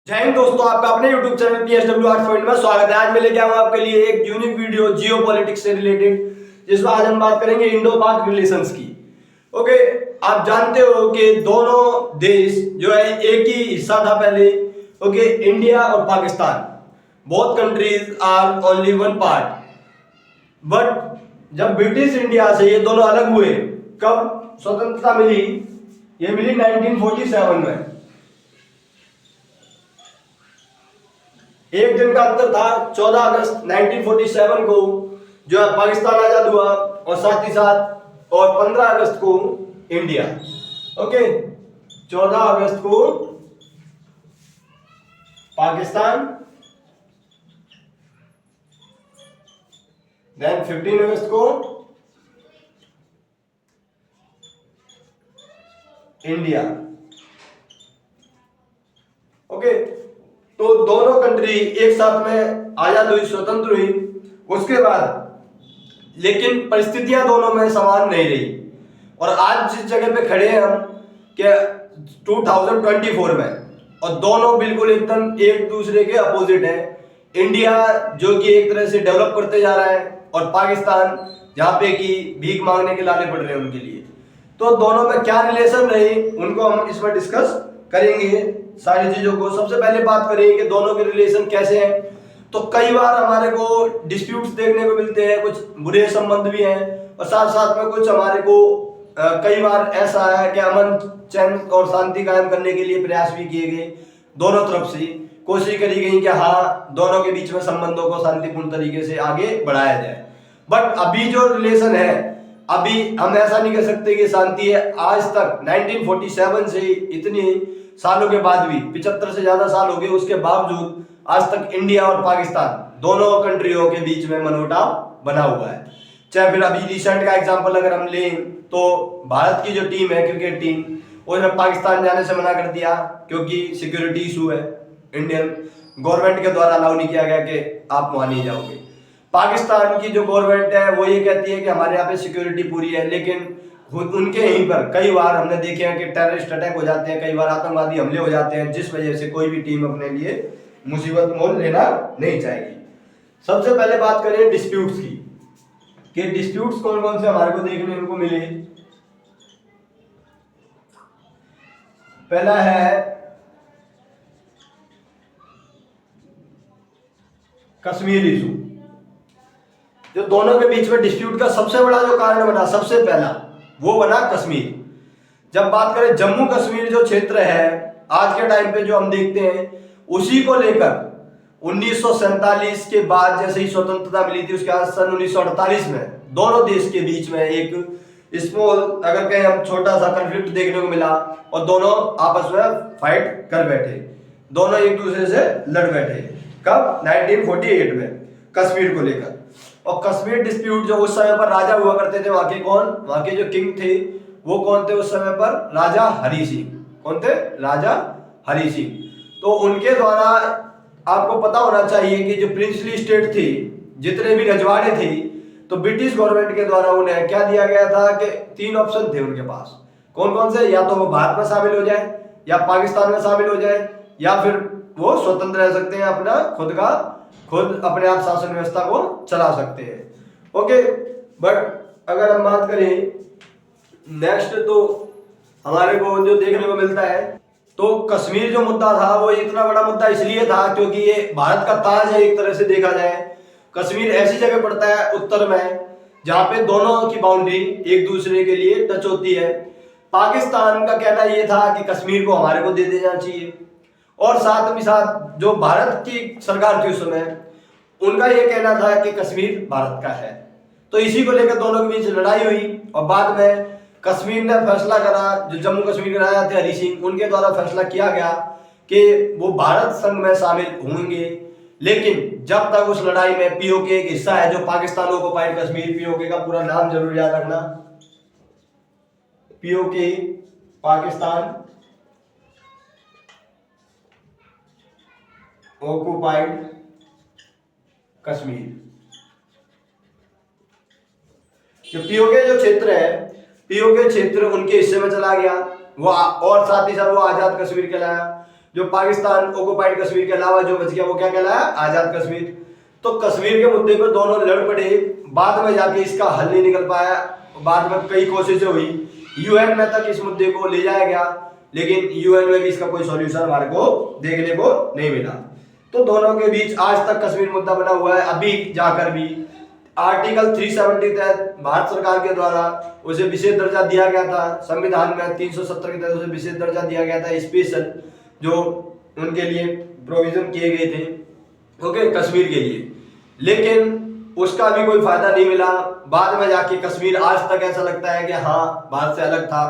जय हिंद दोस्तों, आपका अपने YouTube channel PSW arts point में स्वागत है। आज मैं लेके आऊंगा आपके लिए एक यूनिक वीडियो जियो पॉलिटिक्स से रिलेटेड, जिसमें आज हम बात करेंगे इंडो पाक रिलेशंस की। ओके, आप जानते हो कि दोनों देश जो है एक ही हिस्सा था पहले। ओके, इंडिया और Pakistan, both countries are only one part. But जब ब्रिटिश इंडिया से ये दोनों अलग हुए, कब स्वतंत्रता मिली? ये मिली 1947 में। एक दिन का अंतर था। 14 अगस्त 1947 को जो है पाकिस्तान आजाद हुआ, और साथ ही साथ और 15 अगस्त को इंडिया। ओके, 14 अगस्त को पाकिस्तान, देन 15 अगस्त को इंडिया। ओके, तो दोनों कंट्री एक साथ में आजाद हुई, स्वतंत्र हुई। उसके बाद लेकिन परिस्थितियां दोनों में समान नहीं रही, और आज जिस जगह पे खड़े हैं हम कि 2024 में, और दोनों बिल्कुल एकदम एक दूसरे के अपोजिट हैं। इंडिया जो कि एक तरह से डेवलप करते जा रहा है, और पाकिस्तान जहाँ पे कि भीख मांगने के लाले पड़ रहे हैं उनके लिए। तो दोनों में क्या रिलेशन रहे, उनको हम इसमें डिस्कस करेंगे सारी चीजों को। सबसे पहले बात करेंगे कि दोनों के रिलेशन कैसे हैं। तो कई बार हमारे को डिस्प्यूट्स देखने को मिलते हैं, कुछ बुरे संबंध भी हैं, और साथ साथ में कुछ हमारे को कई बार ऐसा है कि अमन चैन और शांति कायम करने के लिए प्रयास भी किए गए। दोनों तरफ से कोशिश करी गई कि हाँ, दोनों के बीच में संबंधों को शांतिपूर्ण तरीके से आगे बढ़ाया जाए। बट अभी जो रिलेशन है, अभी हम ऐसा नहीं कह सकते कि शांति है। आज तक 1947 से इतनी सालों के बाद भी 75 से ज्यादा साल हो गए, उसके बावजूद आज तक इंडिया और पाकिस्तान दोनों कंट्रियों के बीच में मनमुटाव बना हुआ है। चाहे फिर अभी रिसेंट का एग्जांपल अगर हम लें, तो भारत की जो टीम है, क्रिकेट टीम, उसने पाकिस्तान जाने से मना कर दिया क्योंकि सिक्योरिटी इशू है। इंडियन गवर्नमेंट के द्वारा अलाउ नहीं किया गया कि आप वहां नहीं जाओगे। पाकिस्तान की जो गवर्नमेंट है वो ये कहती है कि हमारे यहाँ पे सिक्योरिटी पूरी है, लेकिन उनके यहीं पर कई बार हमने देखे हैं कि टेररिस्ट अटैक हो जाते हैं, कई बार आतंकवादी हमले हो जाते हैं, जिस वजह से कोई भी टीम अपने लिए मुसीबत मोल लेना नहीं चाहेगी। सबसे पहले बात करें डिस्प्यूट्स की, कि डिस्प्यूट्स कौन कौन से हमारे को देखने को मिले। पहला है कश्मीर इशू। जो दोनों के बीच में डिस्प्यूट का सबसे बड़ा जो कारण बना, सबसे पहला वो बना कश्मीर। जब बात करें जम्मू कश्मीर जो क्षेत्र है आज के टाइम पे जो हम देखते हैं, उसी को लेकर 1947 के बाद जैसे ही स्वतंत्रता मिली थी, उसके बाद सन 1948 में दोनों देश के बीच में एक स्मॉल, अगर कहें हम, छोटा सा कन्फ्लिक्ट देखने को मिला, और दोनों आपस में फाइट कर बैठे, दोनों एक दूसरे से लड़ बैठे। कब? 1948 में, कश्मीर को लेकर। और कश्मीर डिस्प्यूट जो उस समय पर राजा हुआ करते थे, वहां के कौन, वहां के जो किंग थे वो कौन थे उस समय पर? राजा हरि सिंह। कौन थे? राजा हरि सिंह। तो उनके द्वारा आपको पता होना चाहिए कि जो प्रिंसली स्टेट थी, जितने भी रजवाड़े थे, तो ब्रिटिश गवर्नमेंट के द्वारा उन्हें क्या दिया गया था कि 3 ऑप्शन थे उनके पास। कौन कौन से? या तो वो भारत में शामिल हो जाए, या पाकिस्तान में शामिल हो जाए, या फिर वो स्वतंत्र रह सकते हैं, अपना खुद अपने आप शासन व्यवस्था को चला सकते हैं। ओके, बट अगर हम बात करें नेक्स्ट, तो हमारे को जो देखने को मिलता है, तो कश्मीर जो मुद्दा था वो इतना बड़ा मुद्दा इसलिए था क्योंकि ये भारत का ताज है एक तरह से देखा जाए। कश्मीर ऐसी जगह पड़ता है उत्तर में जहां पे दोनों की बाउंड्री एक दूसरे के लिए टच होती है। पाकिस्तान का कहना यह था कि कश्मीर को हमारे को दे देना चाहिए, और साथ ही साथ जो भारत की सरकार थी उस समय, उनका यह कहना था कि कश्मीर भारत का है। तो इसी को लेकर दोनों के बीच लड़ाई हुई, और बाद में कश्मीर ने फैसला करा, जो जम्मू कश्मीर के राजा थे हरि सिंह, उनके द्वारा फैसला किया गया कि वो भारत संघ में शामिल होंगे। लेकिन जब तक उस लड़ाई में पीओके एक हिस्सा है, जो पाकिस्तान ऑक्युपाइड कश्मीर, पीओके का पूरा नाम जरूर याद रखना, पीओके, पाकिस्तान ऑक्युपाइड कश्मीर। जो पीओके जो क्षेत्र है, पीओके क्षेत्र उनके हिस्से में चला गया, वो और साथ ही साथ वो आजाद कश्मीर कहलाया। जो पाकिस्तान ऑक्युपाइड कश्मीर के अलावा जो बच गया वो क्या कहलाया, आजाद कश्मीर। तो कश्मीर के मुद्दे पर दोनों लड़ पड़े, बाद में जाके इसका हल नहीं निकल पाया, बाद में कई कोशिशें हुई, यूएन में तक इस मुद्दे को ले जाया गया, लेकिन यूएन में भी इसका कोई सॉल्यूशन हमारे को देखने को नहीं मिला। तो दोनों के बीच आज तक कश्मीर मुद्दा बना हुआ है। अभी जाकर भी आर्टिकल 370 तहत भारत सरकार के द्वारा उसे विशेष दर्जा दिया गया था, संविधान में 370 के तहत उसे विशेष दर्जा दिया गया था, स्पेशल जो उनके लिए प्रोविजन किए गए थे, ओके, कश्मीर के लिए। लेकिन उसका भी कोई फायदा नहीं मिला। बाद में जाके कश्मीर आज तक ऐसा लगता है कि हाँ भारत से अलग था,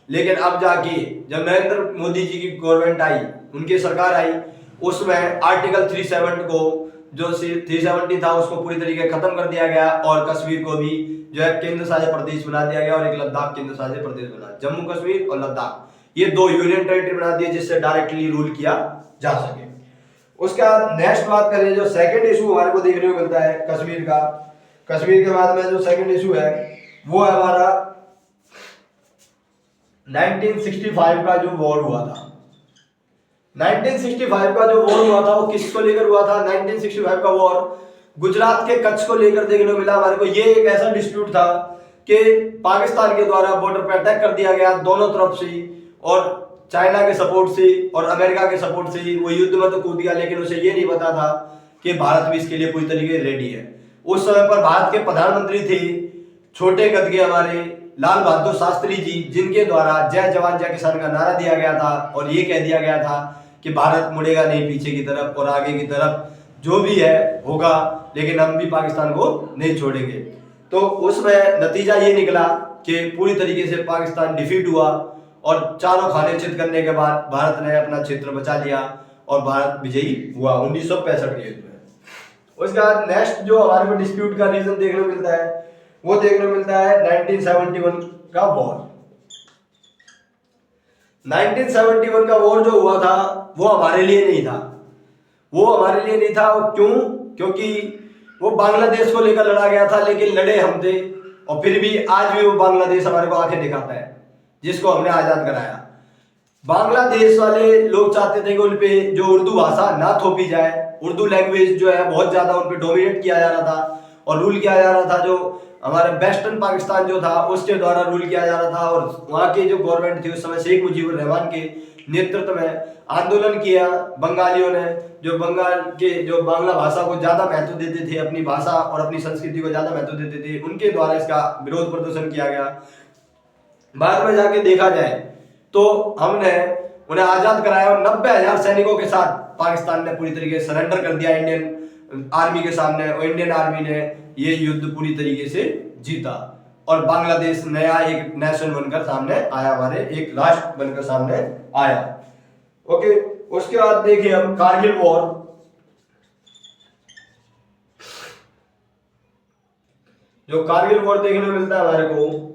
लेकिन अब जाके जब नरेंद्र मोदी जी की गवर्नमेंट आई, उनकी सरकार आई, उसमें आर्टिकल 370 को जो 370 था उसको पूरी तरीके खत्म कर दिया गया और कश्मीर को भी जो है केंद्र शासित प्रदेश बना दिया गया और एक लद्दाख केंद्र शासित प्रदेश बना, जम्मू कश्मीर और लद्दाख, ये 2 यूनियन टेरिटरी बना दिए जिससे डायरेक्टली रूल किया जा सके। उसके बाद नेक्स्ट बात करें, जो सेकंड इशू हमारे को देखने को मिलता है कश्मीर का, कश्मीर के बाद में जो सेकंड इशू है वो है हमारा 1965 का जो वॉर हुआ था। 1965 का जो वॉर हुआ था वो किसको लेकर हुआ था? 1965 का वॉर गुजरात के कच्छ को लेकर देखने को मिला हमारे को। ये एक ऐसा डिस्प्यूट था कि पाकिस्तान के द्वारा बॉर्डर पर अटैक कर दिया गया दोनों तरफ से, और चाइना के सपोर्ट से और अमेरिका के सपोर्ट से वो युद्ध में तो कूद गया, लेकिन उसे ये नहीं पता था कि भारत भी इसके लिए पूरी तरीके से रेडी है। उस समय पर भारत के प्रधानमंत्री थे छोटे कद के हमारे लाल बहादुर शास्त्री जी, जिनके द्वारा जय जवान जय किसान का नारा दिया गया था और ये कह दिया गया था कि भारत मुड़ेगा नहीं पीछे की तरफ और आगे की तरफ, जो भी है होगा, लेकिन हम भी पाकिस्तान को नहीं छोड़ेंगे। तो उसमें नतीजा ये निकला कि पूरी तरीके से पाकिस्तान डिफीट हुआ और चारों खाने चित करने के बाद भारत ने अपना क्षेत्र बचा लिया और भारत विजयी हुआ 1965 के युद्ध में। उसके बाद नेक्स्ट जो हमारे को डिस्प्यूट का रीजन देखने को मिलता है वो देखने को मिलता है 1971 का वॉर। 1971 का वॉर जो हुआ था वो हमारे लिए नहीं था, वो हमारे लिए नहीं था। क्यों? क्योंकि वो बांग्लादेश को लेकर लड़ा गया था, लेकिन लड़े हम थे और फिर भी आज भी वो बांग्लादेश हमारे को आंखें दिखाता है जिसको हमने आजाद कराया। बांग्लादेश वाले लोग चाहते थे कि उन पे जो उर्दू भाषा ना थोपी जाए, उर्दू लैंग्वेज जो है बहुत ज्यादा उन पे डोमिनेट किया जा रहा था और रूल किया जा रहा था, जो हमारे वेस्टर्न पाकिस्तान जो था उसके द्वारा रूल किया जा रहा था। और वहाँ की जो गवर्नमेंट थी उस समय शेख मुजीबुर रहमान के नेतृत्व में आंदोलन किया बंगालियों ने, जो बंगाल के जो बांग्ला भाषा को ज्यादा महत्व देते थे, अपनी भाषा और अपनी संस्कृति को ज्यादा महत्व देते थे, उनके द्वारा इसका विरोध प्रदर्शन किया गया। बाद में जाके देखा जाए तो हमने उन्हें आजाद कराया और 90,000 सैनिकों के साथ पाकिस्तान ने पूरी तरीके से सरेंडर कर दिया इंडियन आर्मी के सामने, और इंडियन आर्मी ने ये युद्ध पूरी तरीके से जीता और बांग्लादेश नया एक नेशन बनकर सामने आया, हमारे एक राष्ट्र बनकर सामने आया। ओके, उसके बाद देखिए हम कारगिल वॉर। जो कारगिल वॉर देखने को मिलता है हमारे को,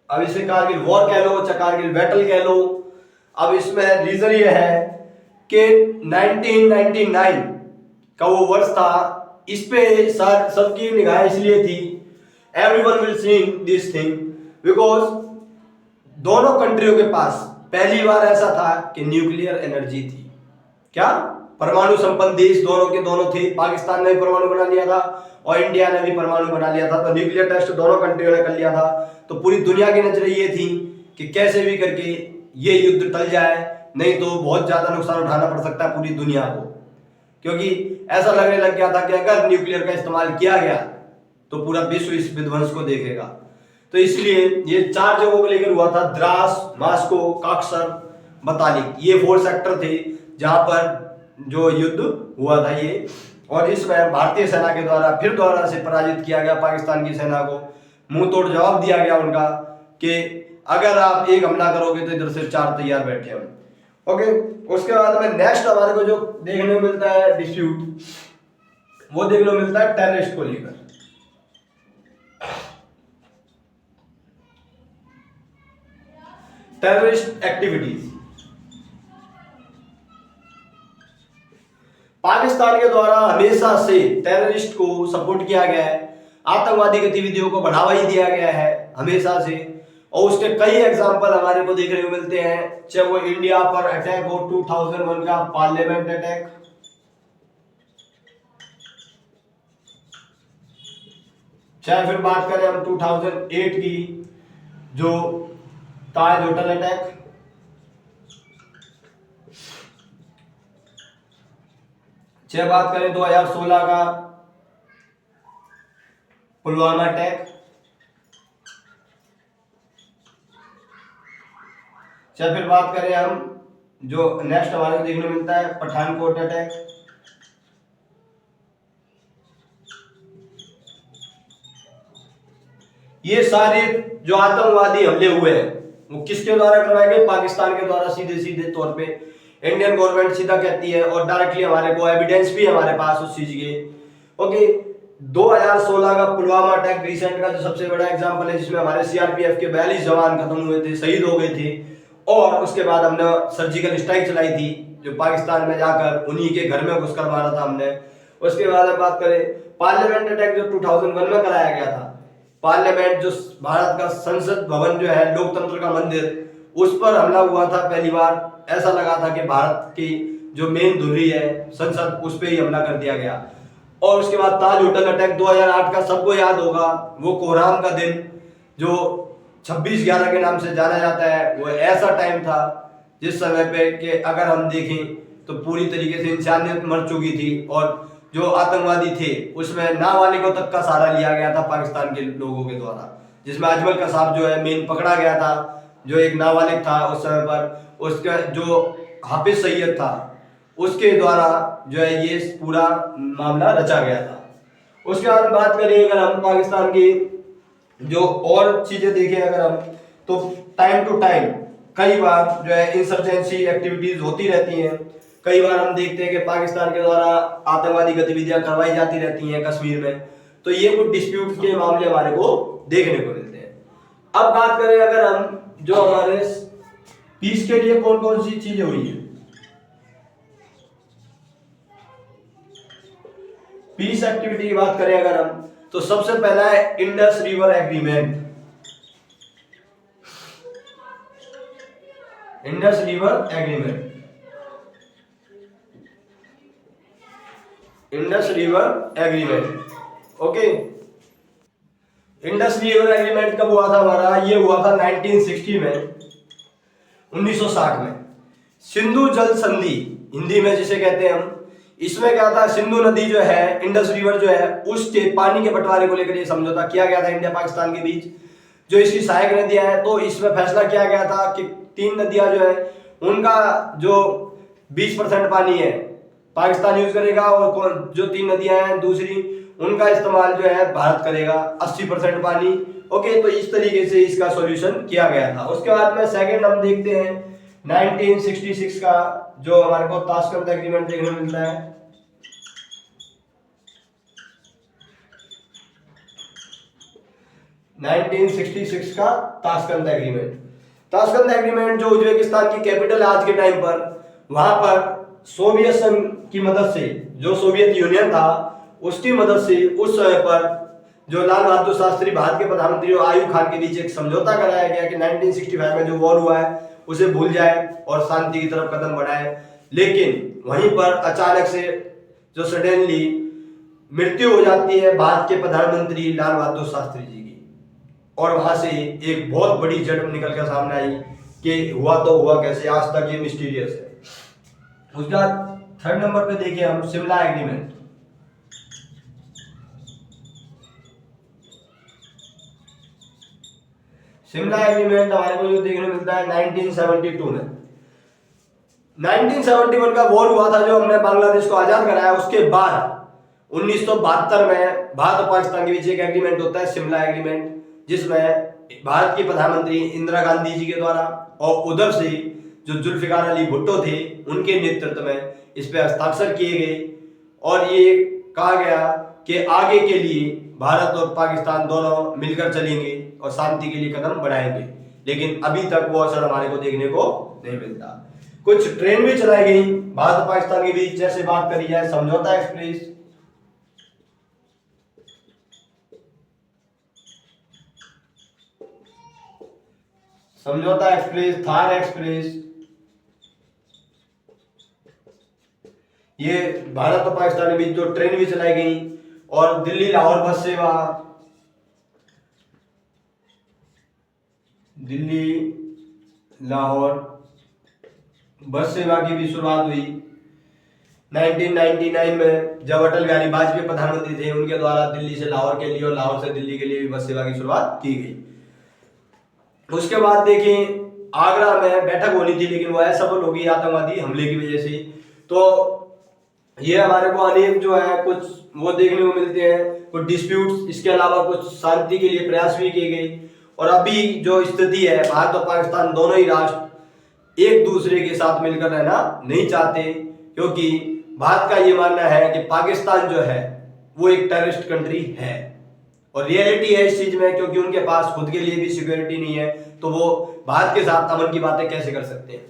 अब इसे कारगिल वॉर कह लो चाहे कारगिल बैटल कह लो। अब इसमें रीजन ये है कि 1999 का वो वर्ष था, इस पे सबकी निगाह इसलिए थी, everyone will see this thing because दोनों कंट्रियों के पास पहली बार ऐसा था कि न्यूक्लियर एनर्जी थी। क्या? परमाणु संपन्न देश दोनों के दोनों थे। पाकिस्तान ने भी परमाणु बना लिया था और इंडिया ने भी परमाणु बना लिया था, तो न्यूक्लियर टेस्ट दोनों कंट्रियों ने कर लिया था। तो पूरी दुनिया की नजर ये थी कि कैसे भी करके ये युद्ध टल जाए, नहीं तो बहुत ज्यादा नुकसान उठाना पड़ सकता है पूरी दुनिया को, क्योंकि ऐसा लगने लग गया था कि अगर न्यूक्लियर का इस्तेमाल किया गया तो पूरा विश्व इस विध्वंस को देखेगा। तो इसलिए ये 4 जगहों को लेकर हुआ था, द्रास, मास्को, काक्सर, बतालिक, ये 4 सेक्टर थे जहां पर जो युद्ध हुआ था ये। और इसमें भारतीय सेना के द्वारा फिर दोबारा से पराजित किया गया पाकिस्तान की सेना को। मुंह तोड़ जवाब दिया गया उनका कि अगर आप एक हमला करोगे तो इधर से 4 तैयार बैठे हम। ओके, उसके बाद में नेक्स्ट हमारे को जो देखने को मिलता है डिस्प्यूट, वो देखने को मिलता है टेररिस्ट को लेकर। टेररिस्ट एक्टिविटीज, पाकिस्तान के द्वारा हमेशा से टेररिस्ट को सपोर्ट किया गया है, आतंकवादी गतिविधियों को बढ़ावा ही दिया गया है हमेशा से। और उसके कई एग्जाम्पल हमारे को देखने को मिलते हैं, चाहे वो इंडिया पर अटैक हो 2001 का पार्लियामेंट अटैक, चाहे फिर बात करें हम 2008 की जो ताज होटल अटैक, चाहे बात करें 2016 का पुलवामा अटैक, चाहे फिर बात करें हम जो नेक्स्ट हमारे को देखने मिलता है पठानकोट अटैक, ये सारे जो आतंकवादी हमले हुए हैं वो किसके द्वारा करवाए गए? पाकिस्तान के द्वारा सीधे सीधे तौर पे। इंडियन गवर्नमेंट सीधा कहती है और डायरेक्टली हमारे को एविडेंस भी हमारे पास उस चीज के। ओके, 2016 का पुलवामा अटैक रिसेंट का जो सबसे बड़ा एग्जांपल है, जिसमें हमारे सीआरपीएफ के 42 जवान खत्म हुए थे, शहीद हो गए थे, और उसके बाद हमने सर्जिकल स्ट्राइक चलाई थी जो पाकिस्तान में जाकर उन्हीं के घर में घुसकर मारा था हमने। उसके बाद हम बात करें पार्लियामेंट अटैक जो 2001 में कराया गया था, पार्लियामेंट जो भारत का संसद भवन जो है लोकतंत्र का मंदिर, उस पर हमला हुआ था पहली बार। ऐसा लगा था कि भारत की जो मेन धुरी है संसद, उस पर ही हमला कर दिया गया। और उसके बाद ताज होटल अटैक 2008 का, सबको याद होगा, वो कोहराम का दिन जो 26/11 के नाम से जाना जाता है, वो ऐसा टाइम था जिस समय पे कि अगर हम देखें तो पूरी तरीके से इंसानियत मर चुकी थी, और जो आतंकवादी थे उसमें नाबालिगों तक का सहारा लिया गया था पाकिस्तान के लोगों के द्वारा, जिसमें अजमल कसाब जो है मेन पकड़ा गया था, जो एक नाबालिग था उस समय पर। उसका जो हाफिज सईद था उसके द्वारा जो है ये पूरा मामला रचा गया था। उसके बाद बात करें अगर हम पाकिस्तान की जो और चीजें देखें अगर हम, तो टाइम टू टाइम कई बार जो है इंसर्जेंसी एक्टिविटीज होती रहती हैं। कई बार हम देखते हैं कि पाकिस्तान के द्वारा आतंकवादी गतिविधियां करवाई जाती रहती हैं कश्मीर में। तो ये कुछ डिस्प्यूट के मामले हमारे को देखने को मिलते हैं। अब बात करें अगर हम जो हमारे पीस के लिए कौन कौन सी चीजें हुई है, पीस एक्टिविटी की बात करें अगर हम, तो सबसे पहला है Indus river agreement. Indus river agreement, Indus river agreement. Okay, Indus river agreement कब हुआ था हमारा? ये हुआ था 1960 में, 1960 में। सिंधु जल संधि हिंदी में जिसे कहते हैं हम, इसमें क्या था, सिंधु नदी जो है, इंडस रिवर जो है, उसके पानी के बंटवारे को लेकर ये समझौता किया गया था इंडिया पाकिस्तान के बीच। जो इसकी सहायक नदियां हैं, तो इसमें फैसला किया गया था कि 3 नदियां जो है उनका जो 20% पानी है पाकिस्तान यूज करेगा, और जो 3 नदियां हैं दूसरी, उनका इस्तेमाल जो है भारत करेगा, 80% पानी। ओके, तो इस तरीके से इसका सॉल्यूशन किया गया था। उसके बाद में सेकंड हम देखते हैं 1966 का, जो हमारे को ताशकंद एग्रीमेंट देखने को मिलता है। का ताशकंद एग्रीमेंट, ताशकंद एग्रीमेंट जो उज्बेकिस्तान की कैपिटल है आज के टाइम पर, वहां पर सोवियत संघ की मदद से, जो सोवियत यूनियन था उसकी मदद से उस समय पर जो लाल बहादुर शास्त्री भारत के प्रधानमंत्री और आयूब खान के बीच एक समझौता कराया गया कि 1965 में जो वॉर हुआ है उसे भूल जाए और शांति की तरफ कदम बढ़ाए। लेकिन वहीं पर अचानक से जो सडनली मृत्यु हो जाती है भारत के प्रधानमंत्री लाल बहादुर शास्त्री जी की, और वहां से एक बहुत बड़ी जड़ निकल कर सामने आई कि हुआ तो हुआ कैसे, आज तक ये मिस्टीरियस है। उसके बाद थर्ड नंबर पे देखिए हम शिमला एग्रीमेंट। शिमला एग्रीमेंट हमारे को जो देखने मिलता है 1972 में। 1971 का वॉर हुआ था जो हमने बांग्लादेश को आजाद कराया, उसके बाद 1972 में भारत और पाकिस्तान के बीच एक एग्रीमेंट होता है शिमला एग्रीमेंट, जिसमें भारत की प्रधानमंत्री इंदिरा गांधी जी के द्वारा और उधर से जो जुल्फिकार अली भुट्टो थे उनके नेतृत्व में इस पे हस्ताक्षर किए गए, और ये कहा गया कि आगे के लिए भारत और पाकिस्तान दोनों मिलकर चलेंगे और शांति के लिए कदम बढ़ाएंगे। लेकिन अभी तक वो असर हमारे को देखने को नहीं मिलता। कुछ ट्रेन भी चलाई गई भारत और पाकिस्तान के बीच, जैसे बात करी जाए समझौता एक्सप्रेस, समझौता एक्सप्रेस, थार एक्सप्रेस, ये भारत और पाकिस्तान के बीच जो ट्रेन भी चलाई गई, और दिल्ली लाहौर बस सेवा, दिल्ली लाहौर बस सेवा की भी शुरुआत हुई 1999 में, जब अटल बिहारी वाजपेयी प्रधानमंत्री थे, उनके द्वारा दिल्ली से लाहौर के लिए और लाहौर से दिल्ली के लिए भी बस सेवा की शुरुआत की गई। उसके बाद देखें आगरा में बैठक होनी थी, लेकिन वो असफल हो गई आतंकवादी हमले की वजह से। तो ये हमारे को अनेक जो है कुछ वो देखने को मिलते हैं, कुछ डिस्प्यूट्स, इसके अलावा कुछ शांति के लिए प्रयास भी किए गए। और अभी जो स्थिति है, भारत और पाकिस्तान दोनों ही राष्ट्र एक दूसरे के साथ मिलकर रहना नहीं चाहते, क्योंकि भारत का ये मानना है कि पाकिस्तान जो है वो एक टेररिस्ट कंट्री है, और रियलिटी है इस चीज में, क्योंकि उनके पास खुद के लिए भी सिक्योरिटी नहीं है, तो वो भारत के साथ अमन की बातें कैसे कर सकते हैं।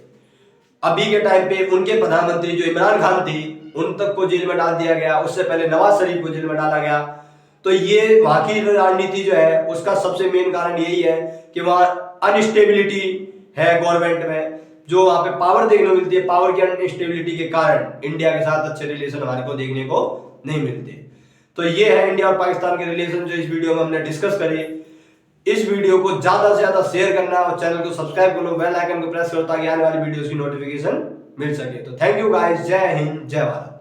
अभी के टाइम पे उनके प्रधानमंत्री जो इमरान खान थी, उन तक को जेल में डाल दिया गया, उससे पहले नवाज शरीफ को जेल में डाला गया। तो ये वहां की राजनीति जो है उसका सबसे मेन कारण यही है कि वहां अनस्टेबिलिटी है गवर्नमेंट में, जो वहां पे पावर देखने को मिलती है, पावर की अनस्टेबिलिटी के कारण इंडिया के साथ अच्छे रिलेशन हमारे को देखने को नहीं मिलते। तो ये है इंडिया और पाकिस्तान के रिलेशन जो इस वीडियो में हमने डिस्कस करे। इस वीडियो को ज्यादा से ज्यादा शेयर करना और चैनल को सब्सक्राइब कर लो, बेल आइकन को प्रेस करो ताकि आने वाली वीडियोस की नोटिफिकेशन मिल सके। तो थैंक यू गाइस, जय हिंद, जय भारत।